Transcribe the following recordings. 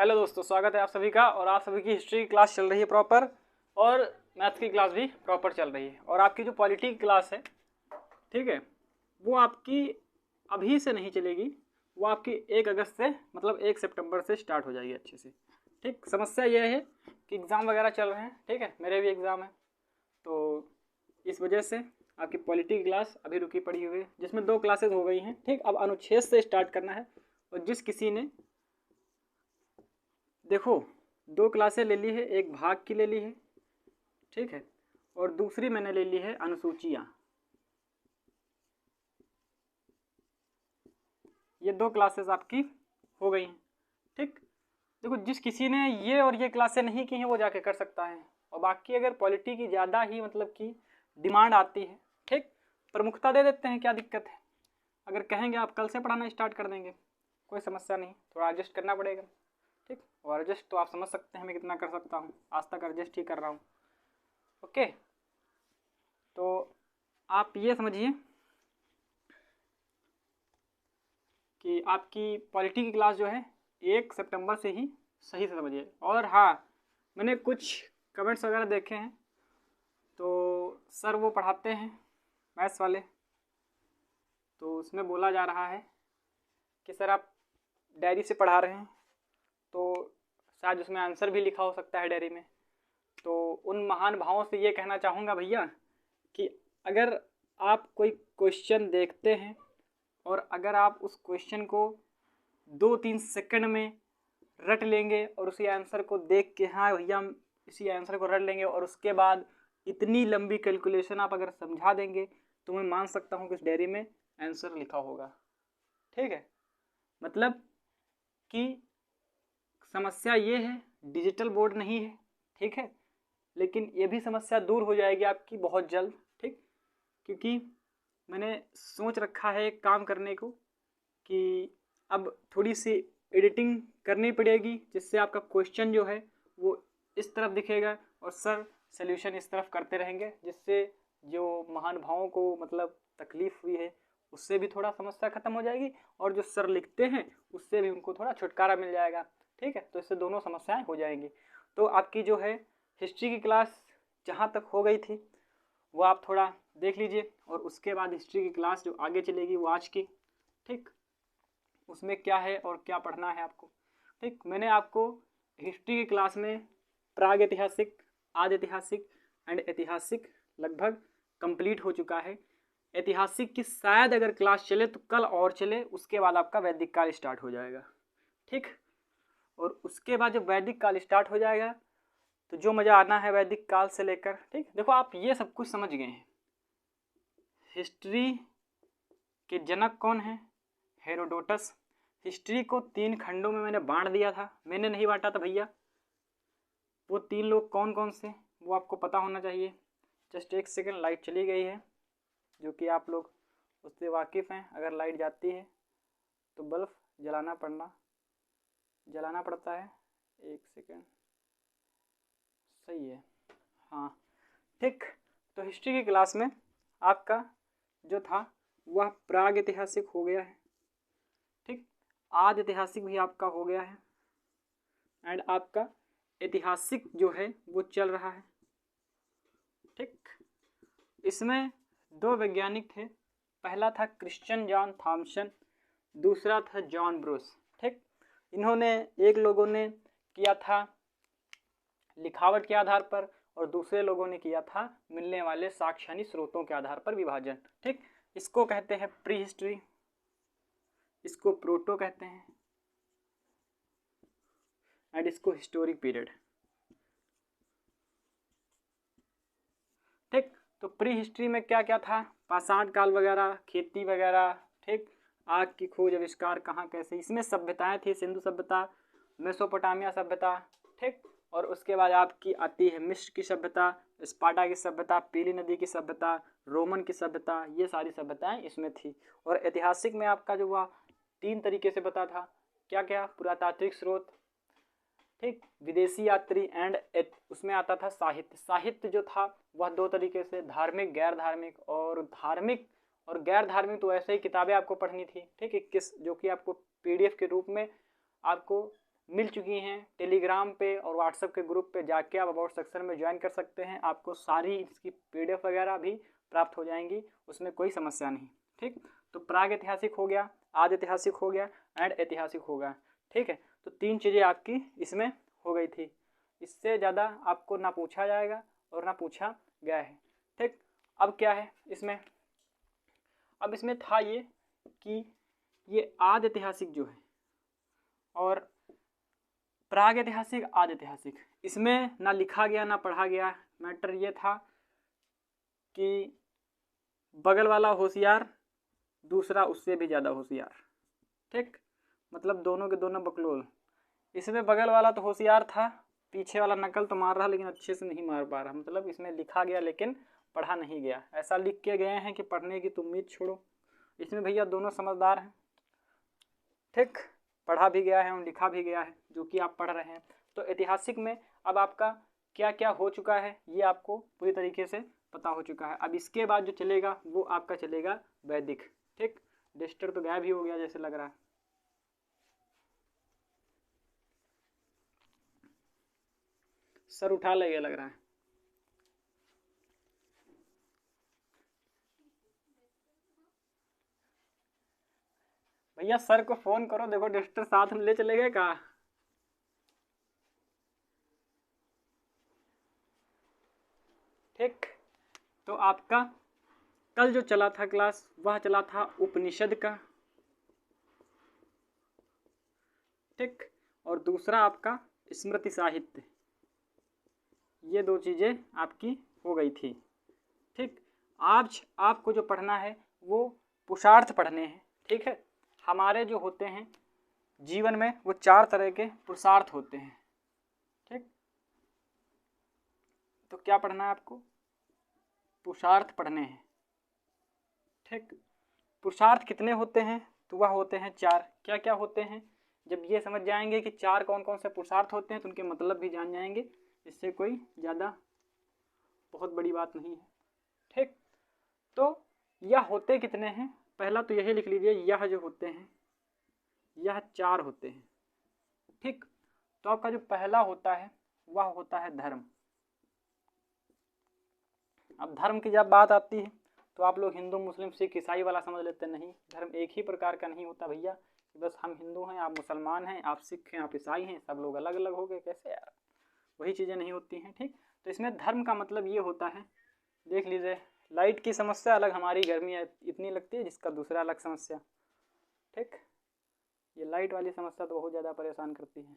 Hello दोस्तों, स्वागत है आप सभी का। और आप सभी की हिस्ट्री की क्लास चल रही है प्रॉपर, और मैथ्स की क्लास भी प्रॉपर चल रही है। और आपकी जो पॉलिटी की क्लास है, ठीक है, वो आपकी अभी से नहीं चलेगी, वो आपकी 1 अगस्त से मतलब 1 सितंबर से स्टार्ट हो जाएगी अच्छे से। ठीक, समस्या यह है कि एग्ज़ाम वगैरह चल रहे हैं, ठीक है, मेरे भी एग्ज़ाम है, तो इस वजह से आपकी पॉलिटी की क्लास अभी रुकी पड़ी हुई है, जिसमें 2 क्लासेज हो गई हैं। ठीक, अब अनुच्छेद से स्टार्ट करना है। और जिस किसी ने देखो 2 क्लासें ले ली है, एक भाग की ले ली है, ठीक है, और दूसरी मैंने ले ली है अनुसूचियाँ। ये 2 क्लासेस आपकी हो गई हैं। ठीक, देखो जिस किसी ने ये और ये क्लासें नहीं की हैं वो जाके कर सकता है। और बाकी अगर पॉलिटी की ज़्यादा ही मतलब कि डिमांड आती है, ठीक, प्रमुखता दे देते हैं, क्या दिक्कत है। अगर कहेंगे आप कल से पढ़ाना स्टार्ट कर देंगे, कोई समस्या नहीं, थोड़ा एडजस्ट करना पड़ेगा। ठीक, और एडजस्ट तो आप समझ सकते हैं मैं कितना कर सकता हूँ, आज तक एडजस्ट ही कर रहा हूँ। ओके, तो आप ये समझिए कि आपकी पॉलिटी की क्लास जो है 1 सितंबर से ही सही से समझिए। और हाँ, मैंने कुछ कमेंट्स वगैरह देखे हैं, तो सर वो पढ़ाते हैं मैथ्स वाले, तो उसमें बोला जा रहा है कि सर आप डायरी से पढ़ा रहे हैं, तो शायद उसमें आंसर भी लिखा हो सकता है डायरी में। तो उन महान भावों से ये कहना चाहूँगा भैया कि अगर आप कोई क्वेश्चन देखते हैं और अगर आप उस क्वेश्चन को 2-3 सेकंड में रट लेंगे और उसी आंसर को देख के हाँ भैया हम इसी आंसर को रट लेंगे, और उसके बाद इतनी लंबी कैलकुलेशन आप अगर समझा देंगे, तो मैं मान सकता हूँ कि उस डायरी में आंसर लिखा होगा। ठीक है, मतलब कि समस्या ये है डिजिटल बोर्ड नहीं है, ठीक है, लेकिन ये भी समस्या दूर हो जाएगी आपकी बहुत जल्द। ठीक, क्योंकि मैंने सोच रखा है एक काम करने को कि अब थोड़ी सी एडिटिंग करनी पड़ेगी, जिससे आपका क्वेश्चन जो है वो इस तरफ दिखेगा और सर सल्यूशन इस तरफ करते रहेंगे, जिससे जो महान भावों को मतलब तकलीफ हुई है उससे भी थोड़ा समस्या ख़त्म हो जाएगी, और जो सर लिखते हैं उससे भी उनको थोड़ा छुटकारा मिल जाएगा। ठीक है, तो इससे दोनों समस्याएं हो जाएंगी। तो आपकी जो है हिस्ट्री की क्लास जहाँ तक हो गई थी वो आप थोड़ा देख लीजिए, और उसके बाद हिस्ट्री की क्लास जो आगे चलेगी वो आज की, ठीक, उसमें क्या है और क्या पढ़ना है आपको। ठीक, मैंने आपको हिस्ट्री की क्लास में प्राग ऐतिहासिक, आदि ऐतिहासिक एंड ऐतिहासिक लगभग कंप्लीट हो चुका है। ऐतिहासिक की शायद अगर क्लास चले तो कल और चले, उसके बाद आपका वैदिक काल स्टार्ट हो जाएगा। ठीक, और उसके बाद जब वैदिक काल स्टार्ट हो जाएगा तो जो मज़ा आना है वैदिक काल से लेकर, ठीक, देखो आप ये सब कुछ समझ गए हैं। हिस्ट्री के जनक कौन है? हेरोडोटस। हिस्ट्री को 3 खंडों में मैंने बांट दिया था, मैंने नहीं बांटा था भैया। वो 3 लोग कौन कौन से वो आपको पता होना चाहिए। जस्ट एक सेकेंड, लाइट चली गई है, जो कि आप लोग उससे वाकिफ़ हैं। अगर लाइट जाती है तो बल्ब जलाना पड़ता है। 1 सेकेंड, सही है, हाँ, ठीक। तो हिस्ट्री की क्लास में आपका जो था वह प्राग ऐतिहासिक हो गया है, ठीक, आदि ऐतिहासिक भी आपका हो गया है, एंड आपका ऐतिहासिक जो है वो चल रहा है। ठीक, इसमें 2 वैज्ञानिक थे, पहला था क्रिश्चियन जॉन थॉमसन, दूसरा था जॉन ब्रूस। ठीक, इन्होंने एक लोगों ने किया था लिखावट के आधार पर और दूसरे लोगों ने किया था मिलने वाले साक्ष्यानी स्रोतों के आधार पर विभाजन। ठीक, इसको कहते हैं प्री हिस्ट्री, इसको प्रोटो कहते हैं, एंड इसको हिस्टोरिक पीरियड। ठीक, तो प्री हिस्ट्री में क्या क्या था? पाषाण काल वगैरह, खेती वगैरह, ठीक, आग की खोज, आविष्कार कहाँ कैसे, इसमें सभ्यताएं थी, सिंधु सभ्यता, मेसोपोटामिया सभ्यता, ठीक, और उसके बाद आपकी आती है मिस्र की सभ्यता, स्पार्टा की सभ्यता, पीली नदी की सभ्यता, रोमन की सभ्यता, ये सारी सभ्यताएं इसमें थी। और ऐतिहासिक में आपका जो हुआ 3 तरीके से बता था, क्या क्या? पुरातात्विक स्रोत, ठीक, विदेशी यात्री, एंड उसमें आता था साहित्य। साहित्य जो था वह 2 तरीके से, धार्मिक, गैर धार्मिक। और धार्मिक और गैर धार्मिक तो ऐसे ही किताबें आपको पढ़नी थी, ठीक, 21 जो कि आपको PDF के रूप में आपको मिल चुकी हैं। टेलीग्राम पे और व्हाट्सएप के ग्रुप पे जाके आप अबाउट सेक्शन में ज्वाइन कर सकते हैं। आपको सारी इसकी PDF वगैरह भी प्राप्त हो जाएंगी, उसमें कोई समस्या नहीं। ठीक, तो प्राग ऐतिहासिक हो गया, आदि ऐतिहासिक हो गया एंड ऐतिहासिक हो गया। ठीक है, तो 3 चीज़ें आपकी इसमें हो गई थी। इससे ज़्यादा आपको ना पूछा जाएगा और ना पूछा गया है। ठीक, अब क्या है इसमें, अब इसमें था ये कि ये आदि ऐतिहासिक जो है और प्राग ऐतिहासिक, आदि ऐतिहासिक, इसमें ना लिखा गया ना पढ़ा गया। मैटर ये था कि बगल वाला होशियार, दूसरा उससे भी ज़्यादा होशियार। ठीक, मतलब दोनों के दोनों बकलोल। इसमें बगल वाला तो होशियार था, पीछे वाला नकल तो मार रहा लेकिन अच्छे से नहीं मार पा रहा। मतलब इसमें लिखा गया लेकिन पढ़ा नहीं गया। ऐसा लिख के गए हैं कि पढ़ने की तो उम्मीद छोड़ो। इसमें भैया दोनों समझदार हैं। ठीक, पढ़ा भी गया है और लिखा भी गया है, जो कि आप पढ़ रहे हैं। तो ऐतिहासिक में अब आपका क्या क्या हो चुका है ये आपको पूरी तरीके से पता हो चुका है। अब इसके बाद जो चलेगा वो आपका चलेगा वैदिक। ठीक, डिस्टर तो गायब ही हो गया जैसे लग रहा है। सर उठा लेगा लग रहा है। भैया सर को फोन करो, देखो डिस्टर साथ में ले चले गए कहाँ। ठीक, तो आपका कल जो चला था क्लास वह चला था उपनिषद का। ठीक, और दूसरा आपका स्मृति साहित्य। ये 2 चीज़ें आपकी हो गई थी। ठीक, आज आपको जो पढ़ना है वो पुरुषार्थ पढ़ने हैं। ठीक है, हमारे जो होते हैं जीवन में वो 4 तरह के पुरुषार्थ होते हैं। ठीक, तो क्या पढ़ना है आपको, पुरुषार्थ पढ़ने हैं। ठीक, पुरुषार्थ कितने होते हैं, तो वह होते हैं 4। क्या क्या होते हैं, जब ये समझ जाएंगे कि 4 कौन कौन से पुरुषार्थ होते हैं तो उनके मतलब भी जान जाएंगे। इससे कोई ज़्यादा बहुत बड़ी बात नहीं है। ठीक, तो यह होते कितने हैं, पहला तो यही लिख लीजिए, यह जो होते हैं यह 4 होते हैं। ठीक, तो आपका जो पहला होता है वह होता है धर्म। अब धर्म की जब बात आती है तो आप लोग हिंदू मुस्लिम सिख ईसाई वाला समझ लेते हैं। नहीं, धर्म एक ही प्रकार का नहीं होता भैया, बस हम हिंदू हैं, आप मुसलमान हैं, आप सिख हैं, आप ईसाई हैं, सब लोग अलग अलग हो गए, कैसे यार, वही चीज़ें नहीं होती हैं। ठीक, तो इसमें धर्म का मतलब ये होता है, देख लीजिए लाइट की समस्या अलग, हमारी गर्मी इतनी लगती है जिसका दूसरा अलग समस्या। ठीक, ये लाइट वाली समस्या तो बहुत ज़्यादा परेशान करती है,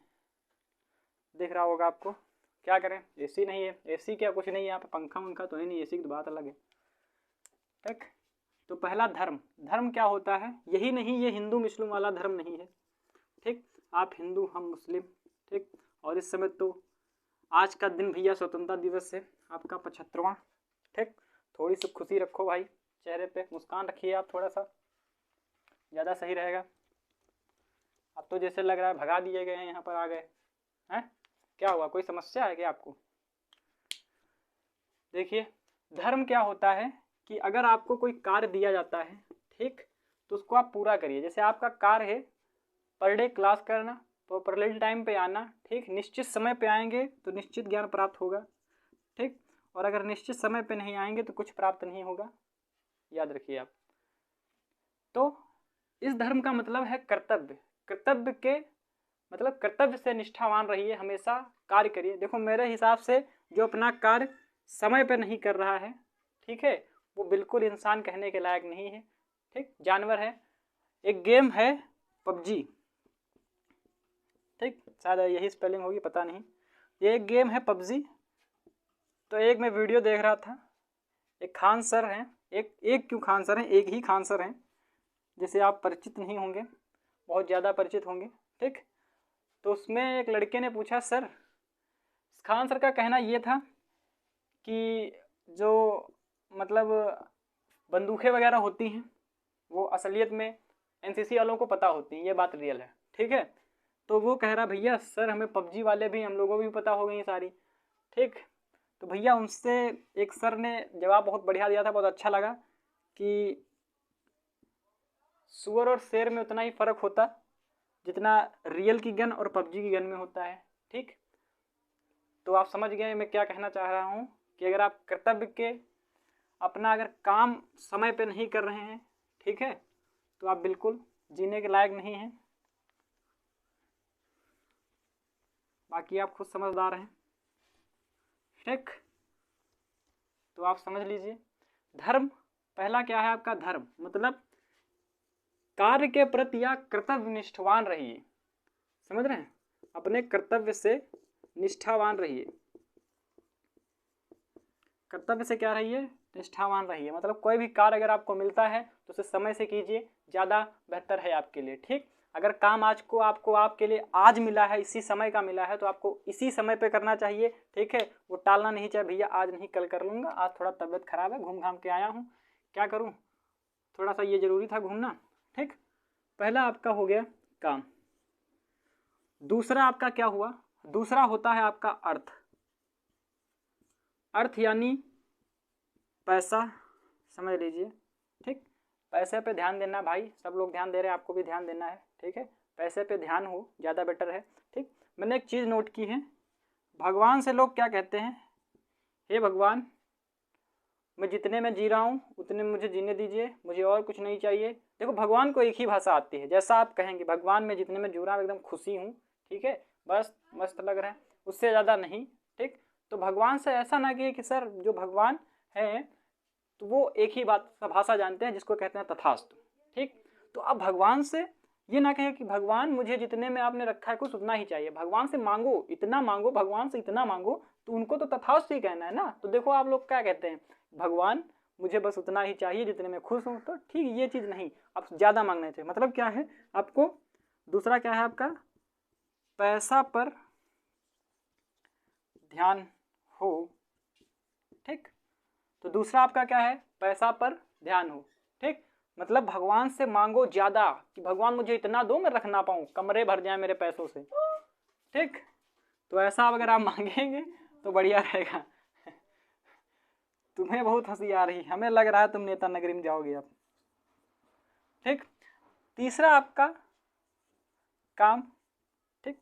दिख रहा होगा आपको। क्या करें, एसी नहीं है, एसी क्या कुछ नहीं है यहाँ पे, पंखा वंखा तो है नहीं, एसी की तो बात अलग है। ठीक, तो पहला धर्म, धर्म क्या होता है, यही नहीं, ये हिंदू मुस्लिम वाला धर्म नहीं है। ठीक, आप हिंदू हम मुस्लिम। ठीक, और इस समय तो आज का दिन भैया स्वतंत्रता दिवस है आपका 75वां। ठीक, थोड़ी सी खुशी रखो भाई, चेहरे पे मुस्कान रखिए आप, थोड़ा सा ज़्यादा सही रहेगा। अब तो जैसे लग रहा है भगा दिए गए हैं, यहाँ पर आ गए हैं, क्या हुआ, कोई समस्या है क्या आपको। देखिए धर्म क्या होता है कि अगर आपको कोई कार्य दिया जाता है, ठीक, तो उसको आप पूरा करिए। जैसे आपका कार्य है पर डे क्लास करना, तो प्रॉपर्ली टाइम पे आना। ठीक, निश्चित समय पे आएंगे तो निश्चित ज्ञान प्राप्त होगा। ठीक, और अगर निश्चित समय पे नहीं आएंगे तो कुछ प्राप्त नहीं होगा, याद रखिए आप। तो इस धर्म का मतलब है कर्तव्य। कर्तव्य के मतलब कर्तव्य से निष्ठावान रहिए, हमेशा कार्य करिए। देखो मेरे हिसाब से जो अपना कार्य समय पर नहीं कर रहा है, ठीक है, वो बिल्कुल इंसान कहने के लायक नहीं है। ठीक, जानवर है। एक गेम है पबजी, ठीक, शायद यही स्पेलिंग होगी, पता नहीं। ये एक गेम है पबजी। तो एक मैं वीडियो देख रहा था, एक खान सर हैं, एक क्यों खान सर हैं, एक ही खान सर हैं, जिसे आप परिचित नहीं होंगे, बहुत ज़्यादा परिचित होंगे। ठीक, तो उसमें एक लड़के ने पूछा, सर, खान सर का कहना ये था कि जो मतलब बंदूकें वगैरह होती हैं वो असलियत में एनसीसी वालों को पता होती हैं, ये बात रियल है। ठीक है, तो वो कह रहा, भैया सर हमें पबजी वाले भी, हम लोगों को भी पता हो गई सारी। ठीक, तो भैया उनसे एक सर ने जवाब बहुत बढ़िया दिया था, बहुत अच्छा लगा कि सुअर और शेर में उतना ही फ़र्क होता जितना रियल की गन और पबजी की गन में होता है। ठीक, तो आप समझ गए मैं क्या कहना चाह रहा हूँ कि अगर आप कर्तव्य के अपना अगर काम समय पे नहीं कर रहे हैं, ठीक है, तो आप बिल्कुल जीने के लायक नहीं हैं। बाकी आप खुद समझदार हैं। ठीक, तो आप समझ लीजिए धर्म पहला क्या है आपका, धर्म मतलब कार्य के प्रति या कर्तव्य निष्ठावान रहिए। समझ रहे हैं, अपने कर्तव्य से निष्ठावान रहिए। कर्तव्य से क्या रहिए, निष्ठावान रहिए। मतलब कोई भी कार्य अगर आपको मिलता है तो उसे समय से कीजिए, ज़्यादा बेहतर है आपके लिए। ठीक, अगर काम आज को आपको आपके लिए आज मिला है, इसी समय का मिला है, तो आपको इसी समय पे करना चाहिए। ठीक है, वो टालना नहीं चाहिए, भैया आज नहीं कल कर लूँगा, आज थोड़ा तबीयत खराब है, घूम घाम के आया हूँ, क्या करूँ, थोड़ा सा ये ज़रूरी था घूमना। ठीक, पहला आपका हो गया काम। दूसरा आपका क्या हुआ, दूसरा होता है आपका अर्थ। अर्थ यानी पैसा, समझ लीजिए। ठीक, पैसे पे ध्यान देना भाई, सब लोग ध्यान दे रहे हैं, आपको भी ध्यान देना है। ठीक है, पैसे पे ध्यान हो ज़्यादा बेटर है। ठीक, मैंने एक चीज़ नोट की है, भगवान से लोग क्या कहते हैं, हे भगवान मैं जितने में जी रहा हूँ उतने में मुझे जीने दीजिए, मुझे और कुछ नहीं चाहिए। देखो भगवान को एक ही भाषा आती है, जैसा आप कहेंगे भगवान मैं जितने में जी रहा हूँ एकदम खुशी हूँ, ठीक है, बस मस्त लग रहा है, उससे ज़्यादा नहीं। ठीक, तो भगवान से ऐसा ना कि सर जो भगवान है तो वो एक ही बात भाषा जानते हैं जिसको कहते हैं तथास्तु। ठीक, तो अब भगवान से ये ना कहे कि भगवान मुझे जितने में आपने रखा है कुछ उतना ही चाहिए, भगवान से मांगो, इतना मांगो, भगवान से इतना मांगो, तो उनको तो तथास्तु ही कहना है ना। तो देखो आप लोग क्या कहते हैं, भगवान मुझे बस उतना ही चाहिए जितने में खुश हूँ, तो ठीक ये चीज़ नहीं, आप ज़्यादा मांगना चाहिए। मतलब क्या है आपको, दूसरा क्या है आपका, पैसा पर ध्यान हो। ठीक, तो दूसरा आपका क्या है, पैसा पर ध्यान हो। ठीक, मतलब भगवान से मांगो ज़्यादा कि भगवान मुझे इतना दो मैं रख ना पाऊँ, कमरे भर जाए मेरे पैसों से। ठीक, तो ऐसा अगर आप मांगेंगे तो बढ़िया रहेगा। तुम्हें बहुत हंसी आ रही, हमें लग रहा है तुम नेता नगरी में जाओगे अब। ठीक, तीसरा आपका काम। ठीक,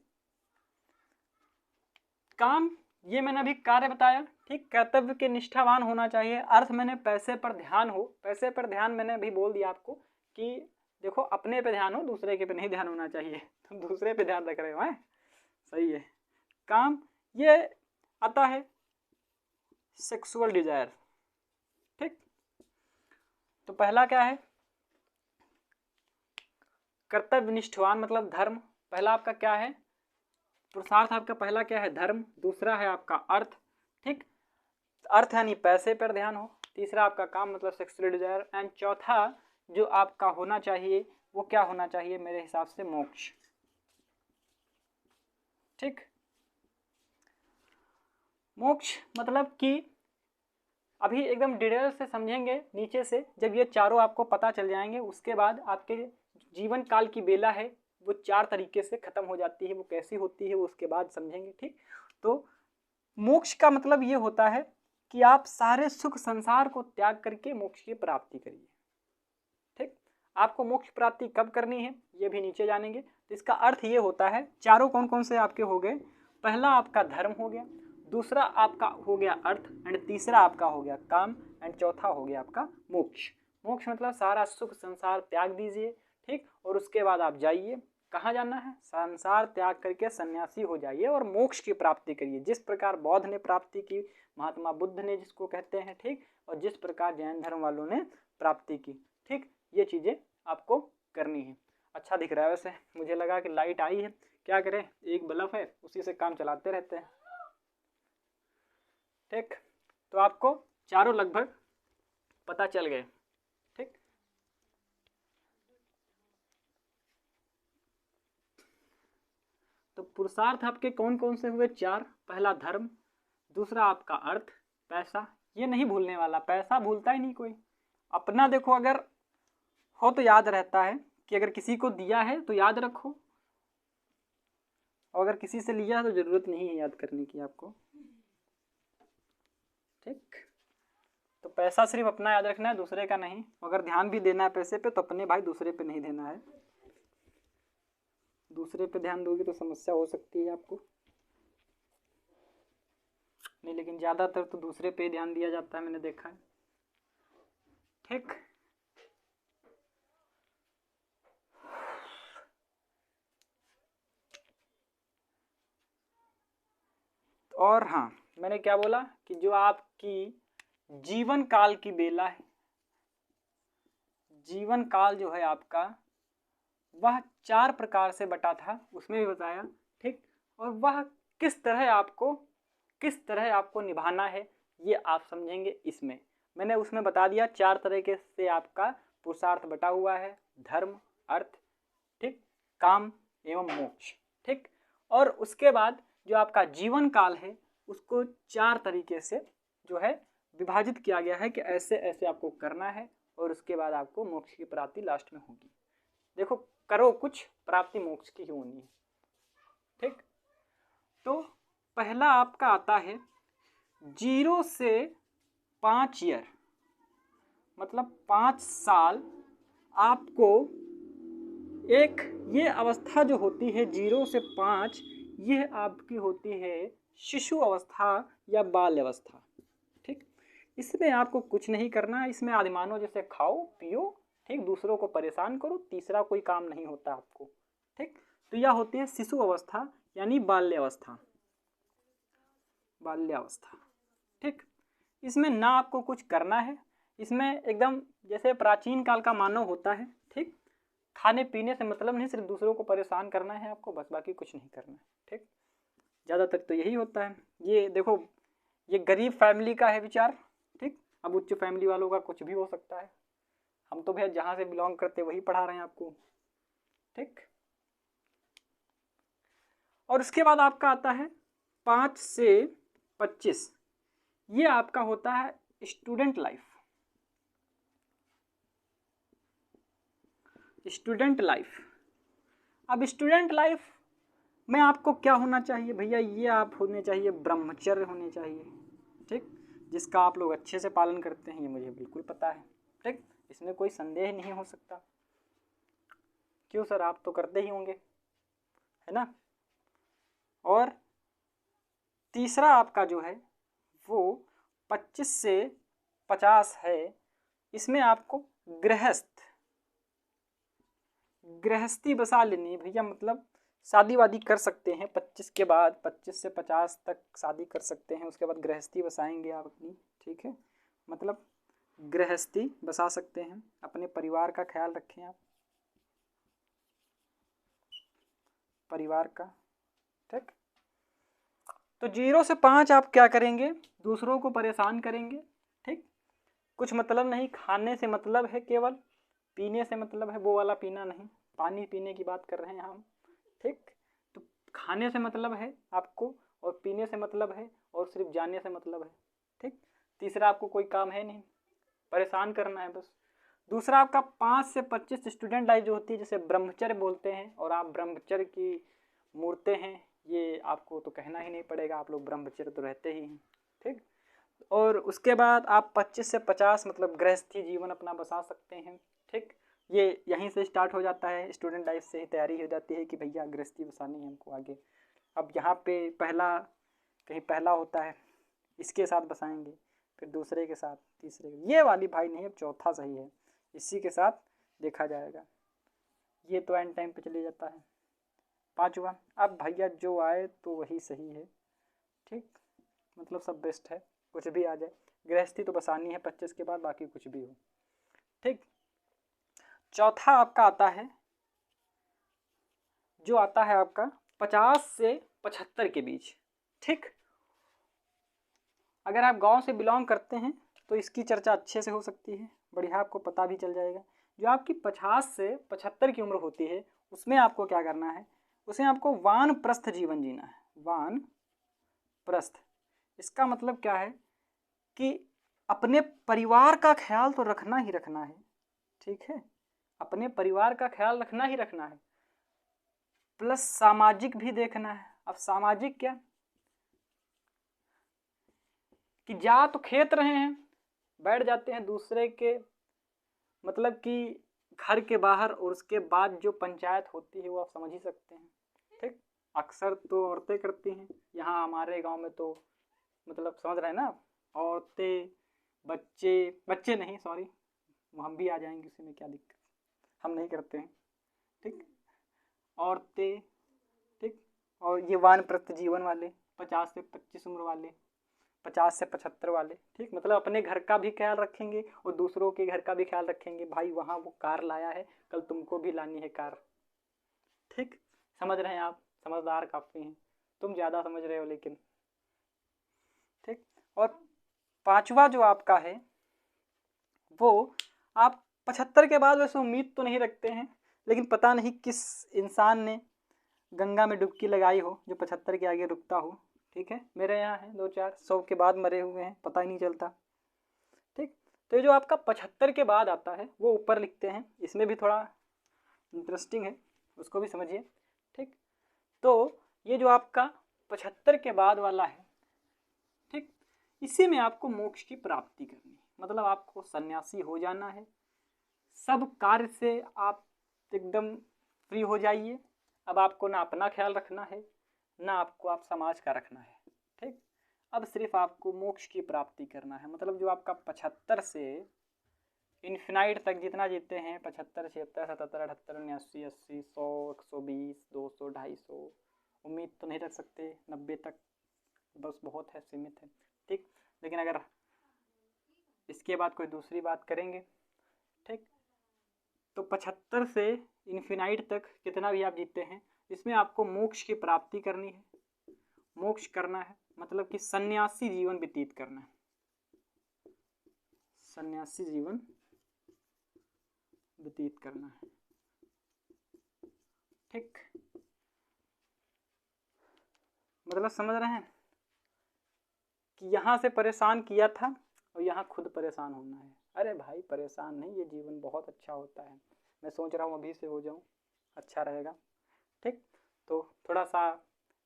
काम ये मैंने अभी कार्य बताया। ठीक, कर्तव्य के निष्ठावान होना चाहिए। अर्थ मैंने पैसे पर ध्यान हो, पैसे पर ध्यान मैंने अभी बोल दिया आपको कि देखो अपने पे ध्यान हो, दूसरे के पे नहीं ध्यान होना चाहिए। तुम दूसरे पे ध्यान रख रहे हो, हैं सही है। काम ये आता है सेक्सुअल डिजायर। ठीक, तो पहला क्या है, कर्तव्य निष्ठावान मतलब धर्म। पहला आपका क्या है, पुरुषार्थ आपका पहला क्या है, धर्म। दूसरा है आपका अर्थ। ठीक, अर्थ यानी पैसे पर ध्यान हो। तीसरा आपका काम मतलब सेक्सुअल डिजायर। एंड चौथा जो आपका होना चाहिए वो क्या होना चाहिए मेरे हिसाब से, मोक्ष। ठीक, मोक्ष मतलब कि अभी एकदम डिटेल से समझेंगे नीचे से, जब ये चारों आपको पता चल जाएंगे उसके बाद आपके जीवन काल की बेला है वो चार तरीके से खत्म हो जाती है, वो कैसी होती है वो उसके बाद समझेंगे। ठीक, तो मोक्ष का मतलब ये होता है कि आप सारे सुख संसार को त्याग करके मोक्ष की प्राप्ति करिए। ठीक, आपको मोक्ष प्राप्ति कब करनी है ये भी नीचे जानेंगे। तो इसका अर्थ ये होता है, चारों कौन कौन से आपके हो गए, पहला आपका धर्म हो गया, दूसरा आपका हो गया अर्थ, एंड तीसरा आपका हो गया काम, एंड चौथा हो गया आपका मोक्ष। मोक्ष मतलब सारा सुख संसार त्याग दीजिए। ठीक, और उसके बाद आप जाइए, कहाँ जाना है, संसार त्याग करके सन्यासी हो जाइए और मोक्ष की प्राप्ति करिए, जिस प्रकार बौद्ध ने प्राप्ति की, महात्मा बुद्ध ने जिसको कहते हैं। ठीक, और जिस प्रकार जैन धर्म वालों ने प्राप्ति की। ठीक, ये चीज़ें आपको करनी है। अच्छा दिख रहा है वैसे, मुझे लगा कि लाइट आई है, क्या करें एक बल्ब है उसी से काम चलाते रहते हैं। ठीक, तो आपको चारों लगभग पता चल गए। ठीक, तो पुरुषार्थ आपके कौन कौन से हुए, चार। पहला धर्म, दूसरा आपका अर्थ, पैसा, ये नहीं भूलने वाला, पैसा भूलता ही नहीं कोई। अपना देखो अगर हो तो याद रहता है कि अगर किसी को दिया है तो याद रखो, और अगर किसी से लिया है तो जरूरत नहीं है याद करने की आपको। ठीक, तो पैसा सिर्फ अपना याद रखना है, दूसरे का नहीं। अगर ध्यान भी देना है पैसे पे तो अपने भाई, दूसरे पे नहीं देना है। दूसरे पे ध्यान दोगे तो समस्या हो सकती है आपको। नहीं, लेकिन ज़्यादातर तो दूसरे पे ध्यान दिया जाता है, मैंने देखा है। ठीक, और हाँ, मैंने क्या बोला कि जो आपकी जीवन काल की बेला है, जीवन काल जो है आपका, वह 4 प्रकार से बटा था, उसमें भी बताया। ठीक, और वह किस तरह आपको निभाना है ये आप समझेंगे इसमें। मैंने उसमें बता दिया 4 तरीके से आपका पुरुषार्थ बटा हुआ है, धर्म, अर्थ, ठीक, काम एवं मोक्ष। ठीक, और उसके बाद जो आपका जीवन काल है उसको 4 तरीके से जो है विभाजित किया गया है कि ऐसे ऐसे आपको करना है, और उसके बाद आपको मोक्ष की प्राप्ति लास्ट में होगी। देखो, करो कुछ, प्राप्ति मोक्ष की ही होनी है। ठीक, तो पहला आपका आता है 0 से 5 ईयर, मतलब 5 साल आपको एक ये अवस्था जो होती है 0 से 5, यह आपकी होती है शिशु अवस्था या बाल अवस्था। ठीक, इसमें आपको कुछ नहीं करना है, इसमें आदिमानव जैसे खाओ पियो, ठीक, दूसरों को परेशान करो, तीसरा कोई काम नहीं होता आपको। ठीक, तो यह होती है शिशु अवस्था यानी बाल्यावस्था, बाल्यावस्था। ठीक, इसमें ना आपको कुछ करना है, इसमें एकदम जैसे प्राचीन काल का मानव होता है। ठीक, खाने पीने से मतलब नहीं, सिर्फ दूसरों को परेशान करना है आपको, बस, बाकी कुछ नहीं करना है। ठीक, ज़्यादातर तो यही होता है। ये देखो, ये गरीब फैमिली का है विचार। ठीक, अब उच्च फैमिली वालों का कुछ भी हो सकता है, हम तो भैया जहाँ से बिलोंग करते वही पढ़ा रहे हैं आपको। ठीक, और उसके बाद आपका आता है 5 से 25, ये आपका होता है स्टूडेंट लाइफ। स्टूडेंट लाइफ, अब स्टूडेंट लाइफ में आपको क्या होना चाहिए भैया, ये आप होने चाहिए ब्रह्मचर्य होने चाहिए। ठीक, जिसका आप लोग अच्छे से पालन करते हैं, ये मुझे बिल्कुल पता है। ठीक, इसमें कोई संदेह नहीं हो सकता। क्यों सर, आप तो करते ही होंगे, है ना। और तीसरा आपका जो है वो 25 से 50 है, इसमें आपको गृहस्थी बसा लेनी भैया, मतलब शादी वादी कर सकते हैं 25 के बाद, 25 से 50 तक शादी कर सकते हैं, उसके बाद गृहस्थी बसाएंगे आप अपनी। ठीक है, मतलब गृहस्थी बसा सकते हैं, अपने परिवार का ख्याल रखें आप, परिवार का। ठीक, तो 0 से 5 आप क्या करेंगे, दूसरों को परेशान करेंगे। ठीक, कुछ मतलब नहीं, खाने से मतलब है केवल, पीने से मतलब है वो वाला पीना नहीं, पानी पीने की बात कर रहे हैं हम। ठीक, तो खाने से मतलब है आपको, और पीने से मतलब है, और सिर्फ जाने से मतलब है। ठीक, तीसरा आपको कोई काम है नहीं, परेशान करना है बस। दूसरा आपका 5 से 25 स्टूडेंट लाइफ जो होती है, जैसे ब्रह्मचर्य बोलते हैं, और आप ब्रह्मचर्य की मूर्तें हैं, ये आपको तो कहना ही नहीं पड़ेगा, आप लोग ब्रह्मचर्य तो रहते ही हैं। ठीक, और उसके बाद आप 25 से 50 मतलब गृहस्थी जीवन अपना बसा सकते हैं। ठीक, ये यहीं से स्टार्ट हो जाता है, स्टूडेंट लाइफ से ही तैयारी हो जाती है कि भैया गृहस्थी बसानी है हमको आगे। अब यहाँ पे कहीं पहला होता है, इसके साथ बसाएंगे, फिर दूसरे के साथ, तीसरे के, ये वाली भाई नहीं, अब चौथा सही है, इसी के साथ देखा जाएगा। ये तो एंड टाइम पे चले जाता है। 5वां, अब भैया जो आए तो वही सही है। ठीक, मतलब सब बेस्ट है, कुछ भी आ जाए, गृहस्थी तो बसानी है 25 के बाद, बाकी कुछ भी हो। ठीक, चौथा आपका आता है, जो आता है आपका 50 से 75 के बीच। ठीक, अगर आप गांव से बिलोंग करते हैं तो इसकी चर्चा अच्छे से हो सकती है, बढ़िया, आपको पता भी चल जाएगा। जो आपकी 50 से 75 की उम्र होती है, उसमें आपको क्या करना है, उसमें आपको वानप्रस्थ जीवन जीना है। वानप्रस्थ, इसका मतलब क्या है कि अपने परिवार का ख्याल तो रखना ही रखना है। ठीक है, अपने परिवार का ख्याल रखना ही रखना है, प्लस सामाजिक भी देखना है। अब सामाजिक क्या कि जा तो खेत रहे हैं, बैठ जाते हैं दूसरे के, मतलब कि घर के बाहर और उसके बाद जो पंचायत होती है वो आप समझ ही सकते हैं। ठीक, अक्सर तो औरतें करती हैं, यहाँ हमारे गांव में तो मतलब समझ रहे हैं ना, औरतें, बच्चे नहीं, सॉरी, हम भी आ जाएंगे, उसी में क्या दिक्कत, हम नहीं करते हैं। ठीक, औरतें, ठीक, और ये वानप्रस्थ जीवन वाले, 50 से 25 उम्र वाले, 50 से 75 वाले, ठीक, मतलब अपने घर का भी ख्याल रखेंगे और दूसरों के घर का भी ख्याल रखेंगे। भाई वहाँ वो कार लाया है, कल तुमको भी लानी है कार। ठीक, समझ रहे हैं आप, समझदार काफ़ी हैं, तुम ज़्यादा समझ रहे हो लेकिन। ठीक, और पांचवा जो आपका है वो आप 75 के बाद वैसे उम्मीद तो नहीं रखते हैं, लेकिन पता नहीं किस इंसान ने गंगा में डुबकी लगाई हो जो 75 के आगे रुकता हो। ठीक है, मेरे यहाँ है 2-400 के बाद मरे हुए हैं, पता ही नहीं चलता। ठीक, तो ये जो आपका 75 के बाद आता है वो ऊपर लिखते हैं, इसमें भी थोड़ा इंटरेस्टिंग है, उसको भी समझिए। ठीक, तो ये जो आपका 75 के बाद वाला है, ठीक, इसी में आपको मोक्ष की प्राप्ति करनी है, मतलब आपको सन्यासी हो जाना है, सब कार्य से आप एकदम फ्री हो जाइए। अब आपको ना अपना ख्याल रखना है, ना आपको आप समाज का रखना है। ठीक, अब सिर्फ आपको मोक्ष की प्राप्ति करना है, मतलब जो आपका 75 से इन्फिनाइट तक जितना जीते हैं, 75, 76, 77, 78, 79, 80, 100, 120, 200, 250, उम्मीद तो नहीं रख सकते 90 तक, बस बहुत है, सीमित है। ठीक, लेकिन अगर इसके बाद कोई दूसरी बात करेंगे, ठीक, तो 75 से इन्फिनाइट तक कितना भी आप जीते हैं, इसमें आपको मोक्ष की प्राप्ति करनी है, मोक्ष करना है, मतलब कि सन्यासी जीवन व्यतीत करना है, सन्यासी जीवन व्यतीत करना है। ठीक, मतलब समझ रहे हैं कि यहाँ से परेशान किया था और यहाँ खुद परेशान होना है। अरे भाई परेशान नहीं, ये जीवन बहुत अच्छा होता है, मैं सोच रहा हूँ अभी से हो जाऊँ, अच्छा रहेगा। ठीक, तो थोड़ा सा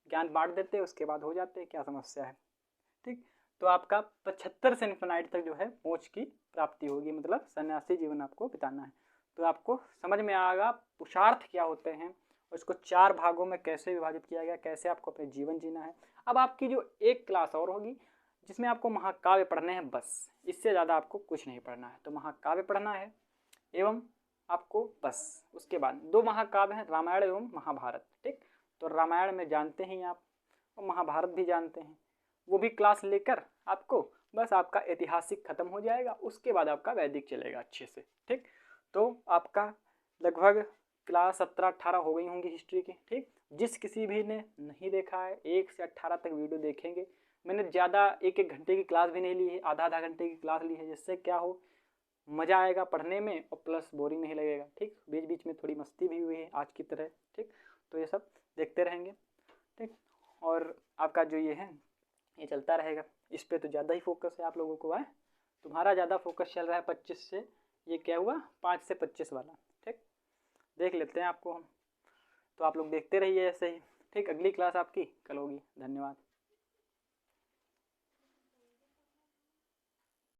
ज्ञान बांट देते, उसके बाद हो जाते, क्या समस्या है। ठीक, तो आपका 75 से इन्फिनाइट तक जो है मोक्ष की प्राप्ति होगी, मतलब सन्यासी जीवन आपको बिताना है। तो आपको समझ में आएगा पुरुषार्थ क्या होते हैं, और इसको 4 भागों में कैसे विभाजित किया गया, कैसे आपको अपने जीवन जीना है। अब आपकी जो एक क्लास और होगी जिसमें आपको महाकाव्य पढ़ने हैं, बस इससे ज़्यादा आपको कुछ नहीं पढ़ना है। तो महाकाव्य पढ़ना है एवं आपको बस, उसके बाद 2 महाकाव्य हैं, रामायण एवं महाभारत। ठीक, तो रामायण में जानते हैं आप, और महाभारत भी जानते हैं, वो भी क्लास लेकर आपको बस आपका ऐतिहासिक खत्म हो जाएगा, उसके बाद आपका वैदिक चलेगा अच्छे से। ठीक, तो आपका लगभग क्लास 17-18 हो गई होंगी हिस्ट्री की। ठीक, जिस किसी भी ने नहीं देखा है 1 से 18 तक वीडियो देखेंगे, मैंने ज़्यादा 1-1 घंटे की क्लास भी नहीं ली है, आधा घंटे की क्लास ली है, जिससे क्या हो मज़ा आएगा पढ़ने में और प्लस बोरिंग नहीं लगेगा। ठीक, बीच बीच में थोड़ी मस्ती भी हुई है आज की तरह। ठीक, तो ये सब देखते रहेंगे। ठीक, और आपका जो ये है ये चलता रहेगा, इस पे तो ज़्यादा ही फोकस है आप लोगों को है, तुम्हारा ज़्यादा फोकस चल रहा है 25 से, ये क्या हुआ 5 से 25 वाला। ठीक, देख लेते हैं आपको हम, तो आप लोग देखते रहिए ऐसे ही। ठीक, अगली क्लास आपकी कल होगी। धन्यवाद।